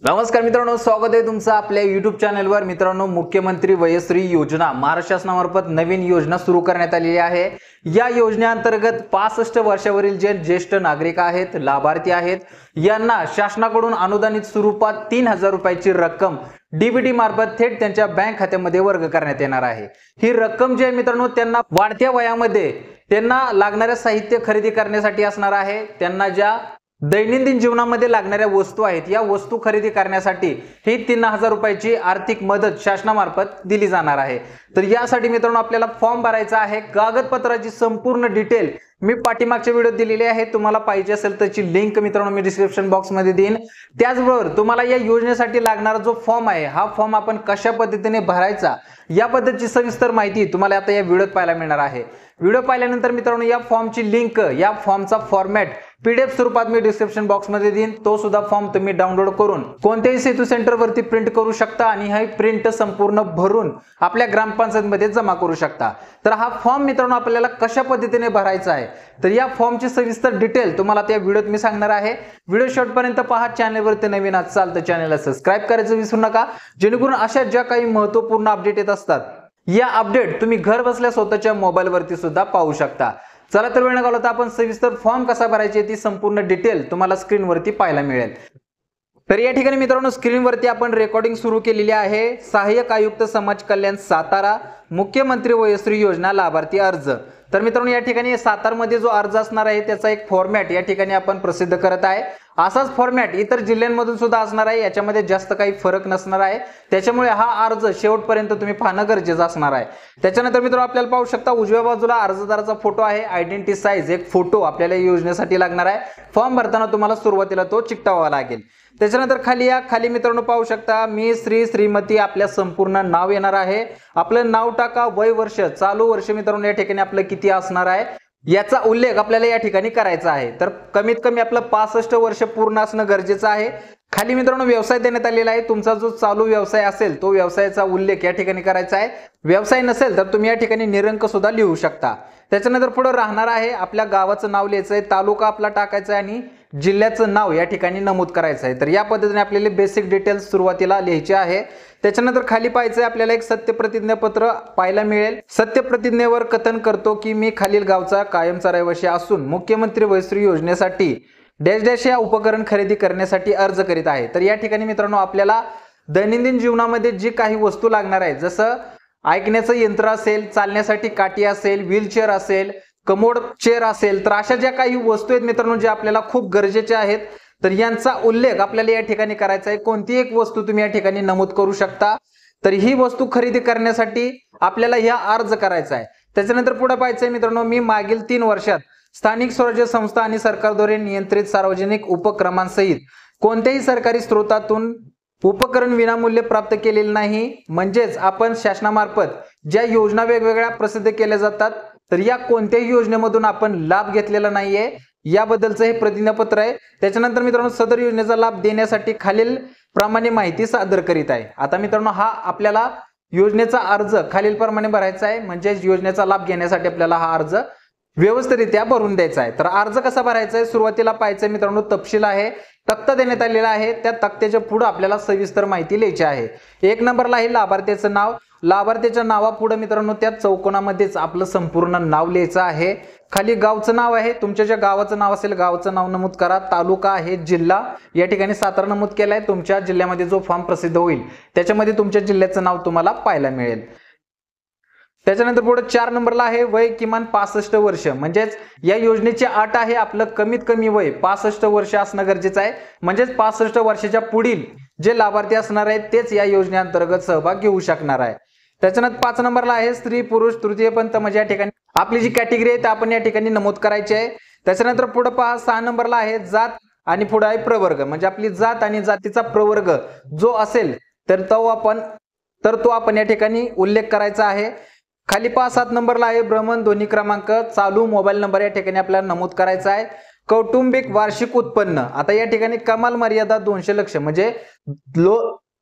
नमस्कार मित्रांनो, स्वागत आहे तुमचं आपल्या YouTube चॅनलवर। मित्रांनो, मुख्यमंत्री वयश्री योजना महाराष्ट्र शासनामार्फत नवीन योजना सुरू करण्यात आलेली आहे। या योजनेअंतर्गत 65 वर्षावरील जे ज्येष्ठ नागरिक आहेत, लाभार्थी आहेत, यांना शासनाकडून अनुदानित स्वरूपात 3000 रुपयाची रक्कम डीबीटी मार्फत थेट त्यांच्या बँक खात्यामध्ये वर्ग करण्यात येणार आहे। ही रक्कम जी आहे मित्रांनो, त्यांना वाढत्या वयामध्ये त्यांना लागणारे साहित्य खरेदी करण्यासाठी असणार आहे। त्यांना ज्या दैनंदिन जीवनामध्ये लागणाऱ्या वस्तू आहेत, या वस्तू खरेदी करण्यासाठी ही 3000 रुपयाची आर्थिक मदत शासनामार्फत दिली जाणार आहे। तर यासाठी मित्रांनो आपल्याला फॉर्म भरायचा आहे। कागदपत्राची संपूर्ण डिटेल मी पाठीमागच्या व्हिडिओत दिलेली आहे। तुम्हाला पाहिजे असेल त्याची लिंक मित्रांनो मी डिस्क्रिप्शन बॉक्स मध्ये देईन। त्याचबरोबर तुम्हाला या योजनेसाठी लागणारा जो फॉर्म आहे, हा फॉर्म आपण कशा पद्धतीने भरायचा या पद्धतीची सविस्तर माहिती तुम्हाला आता या व्हिडिओत पाहायला मिळणार आहे। व्हिडिओ पाहिल्यानंतर मित्रांनो या फॉर्मची लिंक, या फॉर्मचा फॉर्मॅट पीडीएफ स्वरूपात मी डिस्क्रिप्शन बॉक्स मध्ये देईन। तो सुद्धा फॉर्म तुम्ही डाउनलोड करून कोणत्याही सेतू सेंटर वरती प्रिंट करू शकता आणि हा प्रिंट संपूर्ण भरून आपल्या ग्रामपंचायत मध्ये जमा करू शकता। तर हा फॉर्म मित्रांनो आपल्याला कशा पद्धतीने भरायचा आहे, तर या फॉर्मची सविस्तर डिटेल तुम्हाला त्या व्हिडिओत मी सांगणार आहे। व्हिडिओ शेवटपर्यंत पहा। चॅनलवरती नवीन असाल तर चॅनलला सबस्क्राइब करायचं विसरू नका, जेणेकरून अशा ज्या काही महत्त्वपूर्ण अपडेट येत असतात, या अपडेट तुम्ही घर बसल्या स्वतःच्या मोबाईल वरती सुद्धा पाहू शकता। चला तर वेळ न घालवता आपण सविस्तर फॉर्म कसा भरायचे ती संपूर्ण डिटेल तुम्हाला स्क्रीनवरती पाहायला मिळेल। तर या ठिकाणी मित्रांनो स्क्रीनवरती आपण रेकॉर्डिंग सुरू केलेली आहे। सहाय्यक आयुक्त समाज कल्याण सातारा, मुख्यमंत्री वयश्री योजना लाभार्थी अर्ज। तर मित्रांनो या ठिकाणी सातारमध्ये जो अर्ज असणार आहे त्याचा एक फॉर्मॅट या ठिकाणी आपण प्रसिद्ध करत आहे। असाच फॉर्मॅट इतर जिल्ह्यांमधून सुद्धा असणार आहे, याच्यामध्ये जास्त काही फरक नसणार आहे। त्याच्यामुळे हा अर्ज शेवटपर्यंत तुम्ही पाहणं गरजेचं असणार आहे। त्याच्यानंतर मित्रांनो आपल्याला पाहू शकता उजव्या बाजूला अर्जदाराचा फोटो आहे, आयडेंटिटी साईज एक फोटो आपल्याला योजनेसाठी लागणार आहे। फॉर्म भरताना तुम्हाला सुरुवातीला तो चिकटवावा लागेल। त्याच्यानंतर खाली मित्रांनो पाहू शकता मी श्रीमती आपल्या संपूर्ण नाव येणार आहे। आपलं नाव टाका, वय वर्ष, चालू वर्ष मित्रांनो या ठिकाणी आपलं किती असणार आहे याचा उल्लेख आपल्याला या ठिकाणी करायचा आहे। तर कमीत कमी आपलं 65 वर्ष पूर्ण असणं गरजेचं आहे। खाली मित्रांनो व्यवसाय देण्यात आलेला आहे, तुमचा जो चालू व्यवसाय असेल तो व्यवसायाचा उल्लेख या ठिकाणी करायचा आहे। व्यवसाय नसेल तर तुम्ही या ठिकाणी निरंक सुद्धा लिहू शकता। त्याच्यानंतर पुढे राहणार आहे आपल्या गावाचं नाव लिहायचं आहे, तालुका आपला टाकायचा आहे आणि जिल्ह्याचं नाव या ठिकाणी नमूद करायचं आहे। तर या पद्धतीने आपल्याला बेसिक डिटेल्स सुरुवातीला लिहायचे आहे। त्याच्यानंतर खाली पाहायचं आहे आपल्याला एक सत्यप्रतिज्ञापत्र पाहायला मिळेल। सत्यप्रतिज्ञेवर कथन करतो की मी खालील गावचा कायमचा रहिवासी असून मुख्यमंत्री वयश्री योजनेसाठी डॅश डॅश या उपकरण खरेदी करण्यासाठी अर्ज करीत आहे। तर या ठिकाणी मित्रांनो आपल्याला दैनंदिन जीवनामध्ये जी काही वस्तू लागणार आहे, जसं ऐकण्याचं यंत्र असेल, चालण्यासाठी काठी असेल, व्हीलचेअर असेल, कमोड चेअर असेल, तर अशा ज्या काही वस्तू आहेत मित्रांनो ज्या आपल्याला खूप गरजेच्या आहेत, तर यांचा उल्लेख आपल्याला या ठिकाणी करायचा आहे। कोणती एक वस्तू तुम्ही या ठिकाणी नमूद करू शकता। तर ही वस्तू खरेदी करण्यासाठी आपल्याला या अर्ज करायचा आहे। त्याच्यानंतर पुढे पाहायचं आहे मित्रांनो मी मागील 3 वर्षात स्थानिक स्वराज्य संस्था आणि सरकारद्वारे नियंत्रित सार्वजनिक उपक्रमांसहित कोणत्याही सरकारी स्रोतातून उपकरण विनामूल्य प्राप्त केलेले नाही। म्हणजेच आपण शासनामार्फत ज्या योजना वेगवेगळ्या प्रसिद्ध केल्या जातात, तर या कोणत्याही योजनेमधून आपण लाभ घेतलेला नाहीये, याबद्दलचं हे प्रतिज्ञापत्र आहे। त्याच्यानंतर मित्रांनो सदर योजनेचा लाभ देण्यासाठी खालील प्रमाणे माहिती सादर करीत आहे। आता मित्रांनो हा आपल्याला योजनेचा अर्ज खालील प्रमाणे भरायचा आहे, म्हणजे योजनेचा लाभ घेण्यासाठी आपल्याला हा अर्ज व्यवस्थितरित्या भरून द्यायचा आहे। तर अर्ज कसा भरायचा आहे सुरुवातीला पाहायचं मित्रांनो तपशील आहे, तक्ता देण्यात आलेला आहे। त्या तक्त्याच्या पुढे आपल्याला सविस्तर माहिती लिहायची आहे। 1 नंबरला आहे लाभार्थ्याचं नाव। लाभार्थ्याच्या नावापुढे मित्रांनो त्या चौकोनामध्येच आपलं संपूर्ण नाव लिहायचं आहे। खाली गावचं नाव आहे, तुमच्या ज्या गावाचं नाव असेल गावाचं नाव नमूद करा। तालुका आहे, जिल्हा या ठिकाणी सातारा नमूद केलाय। तुमच्या जिल्ह्यामध्ये जो फॉर्म प्रसिद्ध होईल त्याच्यामध्ये तुमच्या जिल्ह्याचं नाव तुम्हाला पाहायला मिळेल। त्याच्यानंतर पुढे 4 नंबरला आहे वय किमान 65 वर्ष। म्हणजेच या योजनेची अट आहे आपलं कमीत कमी वय 65 वर्ष असणं गरजेचं आहे। म्हणजेच 65 वर्षाच्या पुढील जे लाभार्थी असणार आहेत तेच या योजनेअंतर्गत सहभाग घेऊ शकणार आहे। त्याच्यानंतर 5 नंबरला आहे स्त्री पुरुष तृतीय पंथ, म्हणजे या ठिकाणी आपली जी कॅटेगरी आहे ते आपण या ठिकाणी नमूद करायची आहे। त्याच्यानंतर पुढे पहा 6 नंबरला आहे जात आणि पुढे आहे प्रवर्ग, म्हणजे आपली जात आणि जातीचा प्रवर्ग जो असेल तर तो आपण या ठिकाणी उल्लेख करायचा आहे। खाली पहा 7 नंबरला आहे भ्रमणध्वनी क्रमांक, चालू मोबाईल नंबर या ठिकाणी आपल्याला नमूद करायचा आहे। कौटुंबिक वार्षिक उत्पन्न, आता या ठिकाणी कमाल मर्यादा 200 लक्ष,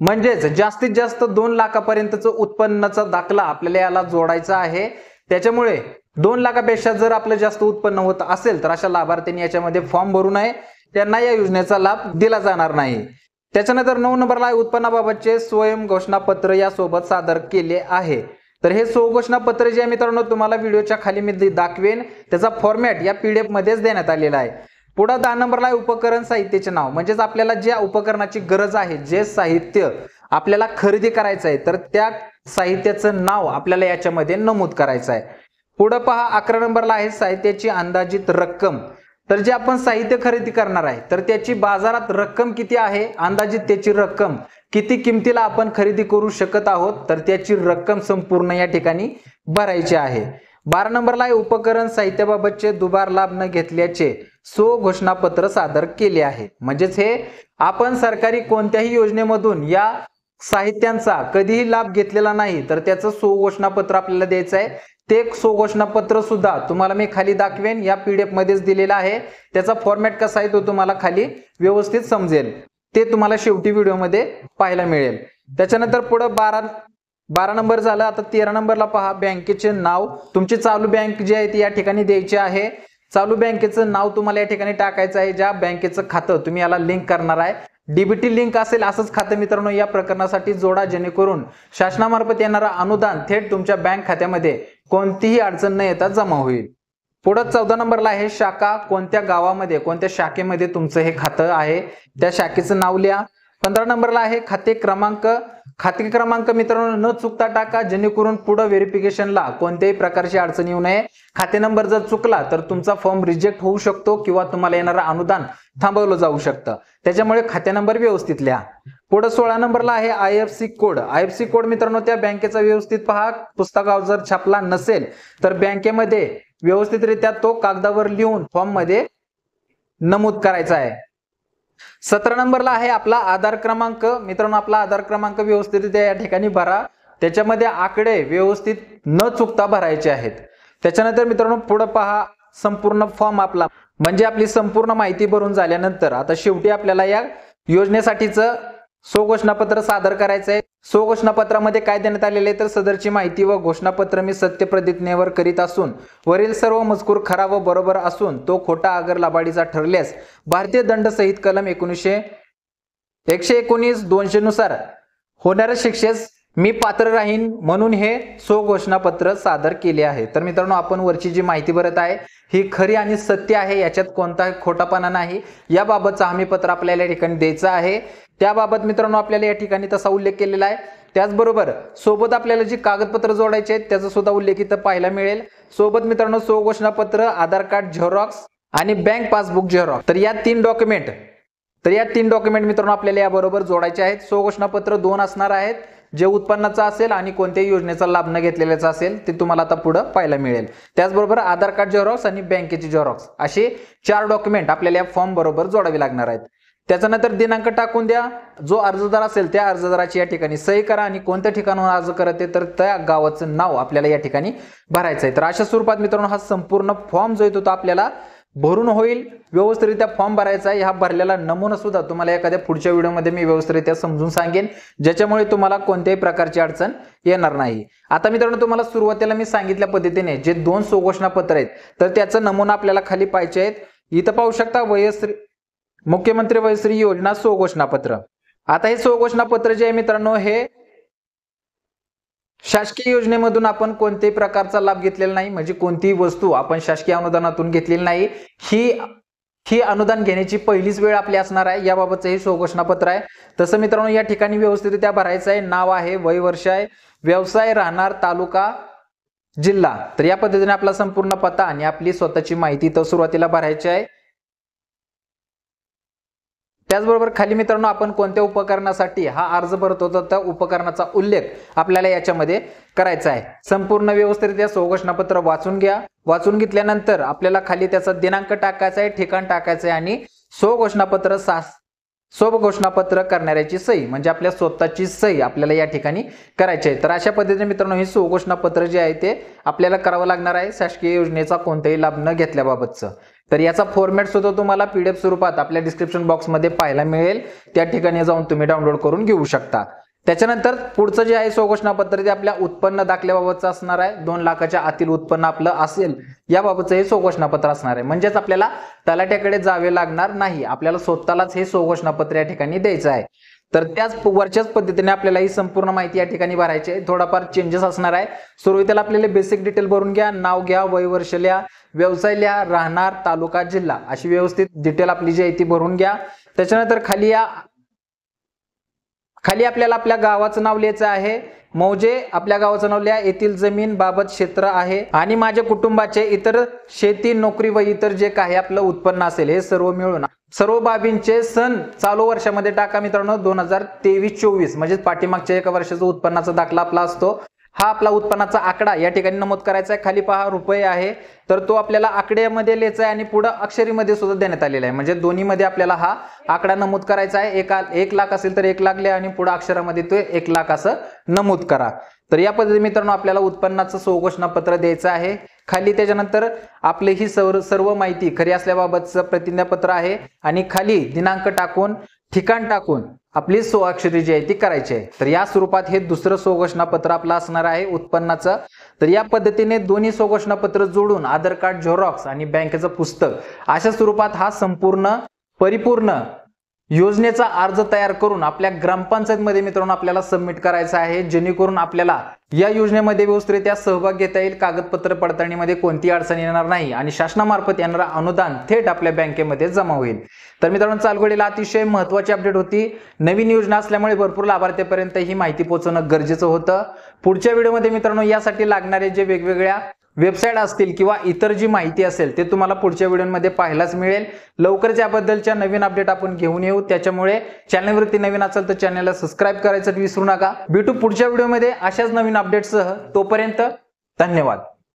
म्हणजेच जास्तीत जास्त 2 लाखापर्यंतचं उत्पन्नाचा दाखला आपल्याला याला जोडायचा आहे। त्याच्यामुळे 2 लाखापेक्षा जर आपलं जास्त उत्पन्न होत असेल तर अशा लाभार्थ्यांनी याच्यामध्ये फॉर्म भरू नये, त्यांना या योजनेचा लाभ दिला जाणार नाही। त्याच्यानंतर 9 नंबरला आहे उत्पन्नाबाबतचे स्वयं घोषणापत्र यासोबत सादर केले आहे। तर हे स्वघोषणापत्र जे आहे मित्रांनो तुम्हाला व्हिडिओच्या खाली मी दाखवेन, त्याचा फॉर्मॅट या PDF मध्येच देण्यात आलेला आहे। पुढे 10 नंबरला आहे उपकरण साहित्याचे नाव, म्हणजेच आपल्याला ज्या उपकरणाची गरज आहे, जे साहित्य आपल्याला खरेदी करायचं आहे, तर त्या साहित्याचं नाव आपल्याला याच्यामध्ये नमूद करायचं आहे। पुढे पहा 11 नंबरला आहे साहित्याची अंदाजित रक्कम। तर जे आपण साहित्य खरेदी करणार आहे तर त्याची बाजारात रक्कम किती आहे, अंदाजित त्याची रक्कम किती किमतीला आपण खरेदी करू शकत आहोत, तर त्याची रक्कम संपूर्ण या ठिकाणी भरायची आहे। 12 नंबरला आहे उपकरण साहित्याबाबतचे दुबार लाभ न घेतल्याचे स्वघोषणापत्र सादर केले आहे। म्हणजेच हे आपण सरकारी कोणत्याही योजनेमधून या साहित्यांचा कधीही लाभ घेतलेला नाही तर त्याचं स्वघोषणापत्र आपल्याला द्यायचं आहे। ते स्वघोषणापत्र सुद्धा तुम्हाला मी खाली दाखवेन, या PDF मध्येच दिलेला आहे। त्याचा फॉर्मॅट कसा आहे तो तुम्हाला खाली व्यवस्थित समजेल, ते तुम्हाला शेवटी व्हिडिओमध्ये पाहायला मिळेल। त्याच्यानंतर पुढे 12 नंबर झाला। आता 13 नंबरला पहा बँकेचे नाव, तुमची चालू बँक जी आहे ती या ठिकाणी द्यायची आहे। चालू बँकेचं नाव तुम्हाला या ठिकाणी टाकायचं आहे, ज्या बँकेचं खातं तुम्ही याला लिंक करणार आहे। DBT लिंक असेल असंच खातं मित्रांनो या प्रकरणासाठी जोडा, जेणेकरून शासनामार्फत येणारा अनुदान थेट तुमच्या बँक खात्यामध्ये कोणतीही अडचण न येता जमा होईल। पुढे 14 नंबरला आहे शाखा, कोणत्या गावामध्ये कोणत्या शाखेमध्ये तुमचं हे खातं आहे त्या शाखेचं नाव लिहा। 15 नंबरला आहे खाते क्रमांक। खाते क्रमांक मित्रांनो न चुकता टाका, जेणेकरून पुढे व्हेरिफिकेशनला कोणत्याही प्रकारची अडचण येऊ नये। खाते नंबर जर चुकला तर तुमचा फॉर्म रिजेक्ट होऊ शकतो किंवा तुम्हाला येणारा अनुदान थांबवलं जाऊ शकतं, त्याच्यामुळे खाते नंबर व्यवस्थित लिहा। पुढे 16 नंबरला आहे IFSC कोड। IFSC कोड मित्रांनो त्या बँकेचा व्यवस्थित पहा, पुस्तकावर जर छापला नसेल तर बँकेमध्ये व्यवस्थितरित्या तो कागदावर लिहून फॉर्म मध्ये नमूद करायचा आहे। 17 नंबरला आहे आपला आधार क्रमांक। मित्रांनो आपला आधार क्रमांक व्यवस्थितरित्या या ठिकाणी भरा, त्याच्यामध्ये आकडे व्यवस्थित न चुकता भरायचे आहेत। त्याच्यानंतर मित्रांनो पुढे पहा संपूर्ण फॉर्म आपला, म्हणजे आपली संपूर्ण माहिती भरून झाल्यानंतर आता शेवटी आपल्याला या योजनेसाठीचं स्वघोषणापत्र सादर करायचं आहे। स्वघोषणापत्रामध्ये काय देण्यात आलेले आहे तर सदरची माहिती व घोषणापत्र मी सत्यप्रतिज्ञेवर करीत असून वरील सर्व मजकूर खरा व बरोबर असून तो खोटा अगर लबाडीचा ठरल्यास भारतीय दंड संहिता कलम 119 नुसार होणाऱ्या शिक्षेस मी पात्र राहीन, म्हणून हे स्वघोषणापत्र सादर केले आहे। तर मित्रांनो आपण वरची जी माहिती भरत आहे ही खरी आणि सत्य आहे, याच्यात कोणताही खोटापणा नाही। याबाबतचं हमीपत्र आपल्याला या ठिकाणी द्यायचं आहे, त्याबाबत मित्रांनो आपल्याला या ठिकाणी तसा उल्लेख केलेला आहे। त्याचबरोबर सोबत आपल्याला जी कागदपत्र जोडायचे आहेत त्याचा सुद्धा उल्लेख इथं पाहायला मिळेल। सोबत मित्रांनो स्वघोषणापत्र, आधार कार्ड झेरॉक्स आणि बँक पासबुक झेरॉक्स, तर या तीन डॉक्युमेंट मित्रांनो आपल्याला याबरोबर जोडायचे आहेत। स्वघोषणापत्र 2 असणार आहेत, जे उत्पन्नाचा असेल आणि कोणत्याही योजनेचा लाभ न घेतलेल्याचा असेल ते तुम्हाला आता पुढे पाहायला मिळेल। त्याचबरोबर आधार कार्ड झेरॉक्स आणि बँकेची झेरॉक्स असे 4 डॉक्युमेंट आपल्याला या फॉर्म बरोबर जोडावे लागणार आहेत। त्याच्यानंतर दिनांक टाकून द्या, जो अर्जदार असेल त्या अर्जदाराची या ठिकाणी सही करा आणि कोणत्या ठिकाणाहून अर्ज करते तर त्या गावाचं नाव आपल्याला या ठिकाणी भरायचं आहे। तर अशा स्वरूपात मित्रांनो हा संपूर्ण फॉर्म जो येतो तो आपल्याला भरून होईल, व्यवस्थितरित्या फॉर्म भरायचा आहे। हा भरलेला नमुना सुद्धा तुम्हाला एखाद्या पुढच्या व्हिडिओमध्ये मी व्यवस्थितरित्या समजून सांगेन, ज्याच्यामुळे तुम्हाला कोणत्याही प्रकारची अडचण येणार नाही। आता मित्रांनो तुम्हाला सुरुवातीला मी सांगितल्या पद्धतीने जे 2 स्वघोषणापत्र आहेत तर त्याचा नमुना आपल्याला खाली पाहायचे आहेत। इथं पाहू शकता मुख्यमंत्री वयश्री योजना स्वघोषणापत्र। आता हे स्वघोषणापत्र जे आहे मित्रांनो हे शासकीय योजनेमधून आपण कोणत्याही प्रकारचा लाभ घेतलेला नाही, म्हणजे कोणतीही वस्तू आपण शासकीय अनुदानातून घेतलेली नाही। ही अनुदान घेण्याची पहिलीच वेळ आपली असणार आहे। याबाबतचं हे स्वघोषणापत्र आहे। तसं मित्रांनो या ठिकाणी व्यवस्थितरित्या भरायचं आहे, नाव आहे, वय वर्ष आहे, व्यवसाय, राहणार, तालुका, जिल्हा। तर या पद्धतीने आपला संपूर्ण पत्ता आणि आपली स्वतःची माहिती तर सुरुवातीला भरायची आहे। त्याचबरोबर खाली मित्रांनो आपण कोणत्या उपकरणासाठी हा अर्ज भरत होतो त्या उपकरणाचा उल्लेख आपल्याला याच्यामध्ये करायचा आहे। संपूर्ण व्यवस्थितरित्या स्वघोषणापत्र वाचून घ्या। वाचून घेतल्यानंतर आपल्याला खाली त्याचा दिनांक टाकायचा आहे, ठिकाण टाकायचं आहे आणि स्वघोषणापत्र करणाऱ्याची सही म्हणजे आपल्या स्वतःची सही आपल्याला या ठिकाणी करायची आहे। तर अशा पद्धतीने मित्रांनो हे स्वघोषणापत्र जे आहे ते आपल्याला करावं लागणार आहे शासकीय योजनेचा कोणताही लाभ न घेतल्याबाबतचं। तर याचा फॉर्मॅट सुद्धा तुम्हाला PDF स्वरूपात आपल्या डिस्क्रिप्शन बॉक्समध्ये पाहायला मिळेल, त्या ठिकाणी जाऊन तुम्ही डाउनलोड करून घेऊ शकता। त्याच्यानंतर पुढचं जे आहे स्वघोषणापत्र ते आपल्या उत्पन्न दाखल्याबाबतचं असणार आहे. 2 लाखाच्या आतील उत्पन्न आपलं असेल याबाबतचं हे स्वघोषणापत्र असणार आहे. म्हणजेच आपल्याला तलाठ्याकडे जावे लागणार नाही, आपल्याला स्वतःलाच हे स्वघोषणापत्र या ठिकाणी द्यायचं आहे. तर त्याच वरच्याच पद्धतीने आपल्याला ही संपूर्ण माहिती या ठिकाणी भरायची आहे. थोडाफार चेंजेस असणार आहे. सुरुवातीला आपल्याला बेसिक डिटेल भरून घ्या, नाव घ्या, वय वर्ष लिहा, व्यवसाय लिहा, राहणार, तालुका, जिल्हा अशी व्यवस्थित डिटेल आपली जी आहे ती भरून घ्या. त्याच्यानंतर खाली आपल्याला आपल्या गावाचं नाव लिहायचं आहे. मौजे आपल्या गावाचं नाव लिहा, येथील जमीन बाबत क्षेत्र आहे आणि माझ्या कुटुंबाचे इतर शेती, नोकरी व इतर जे काही आपलं उत्पन्न असेल हे सर्व मिळून सर्व बाबींचे सन चालू वर्षामध्ये टाका मित्रांनो. 2023-24 म्हणजे पाठीमागच्या एका वर्षाचा उत्पन्नाचा दाखला आपला असतो. हा आपला उत्पन्नाचा आकडा या ठिकाणी नमूद करायचा आहे. खाली पहा रुपये आहे, तर तो आपल्याला आकड्यामध्ये लिहायचा आहे आणि पुढे अक्षरीमध्ये सुद्धा देण्यात आलेला आहे. म्हणजे दोन्हीमध्ये आपल्याला हा आकडा नमूद करायचा आहे. 1 लाख असेल तर 1 लाख लिहा आणि पुढे अक्षरामध्ये तो 1 लाख असं नमूद करा. तर या पद्धतीने मित्रांनो आपल्याला उत्पन्नाचं स्वघोषणापत्र द्यायचं आहे. खाली त्याच्यानंतर आपली ही सर्व माहिती खरी असल्याबाबतचं प्रतिज्ञापत्र आहे आणि खाली दिनांक टाकून ठिकाण टाकून आपली स्वाक्षरी जी आहे ती करायची आहे. तर या स्वरूपात हे दुसरं स्वघोषणापत्र आपलं असणार आहे उत्पन्नाचं. तर या पद्धतीने दोन्ही स्वघोषणापत्र जोडून आधार कार्ड झेरॉक्स आणि बँकेचं पुस्तक अशा स्वरूपात हा संपूर्ण परिपूर्ण योजनेचा अर्ज तयार करून आपल्या ग्रामपंचायतमध्ये मित्रांनो आपल्याला सबमिट करायचा आहे, जेणेकरून आपल्याला या योजनेमध्ये व्यवस्थितरित्या सहभाग घेता येईल. कागदपत्र पडताळणीमध्ये कोणती अडचण येणार नाही आणि शासनामार्फत येणारं अनुदान थेट आपल्या बँकेमध्ये जमा होईल. तर मित्रांनो चालू घडीला अतिशय महत्त्वाची अपडेट होती. नवीन योजना असल्यामुळे भरपूर लाभार्थ्यांपर्यंत ही माहिती पोहोचवणं गरजेचं होतं. पुढच्या व्हिडिओमध्ये मित्रांनो यासाठी लागणारे जे वेगवेगळ्या वेबसाईट असतील किंवा इतर जी माहिती असेल ते तुम्हाला पुढच्या व्हिडिओमध्ये पाहायलाच मिळेल. लवकरच याबद्दलच्या नवीन अपडेट आपण घेऊन येऊ. त्याच्यामुळे चॅनलवरती नवीन असेल तर चॅनलला सबस्क्राईब करायचं विसरू नका. भेटू पुढच्या व्हिडिओमध्ये अशाच नवीन अपडेटसह. तोपर्यंत धन्यवाद.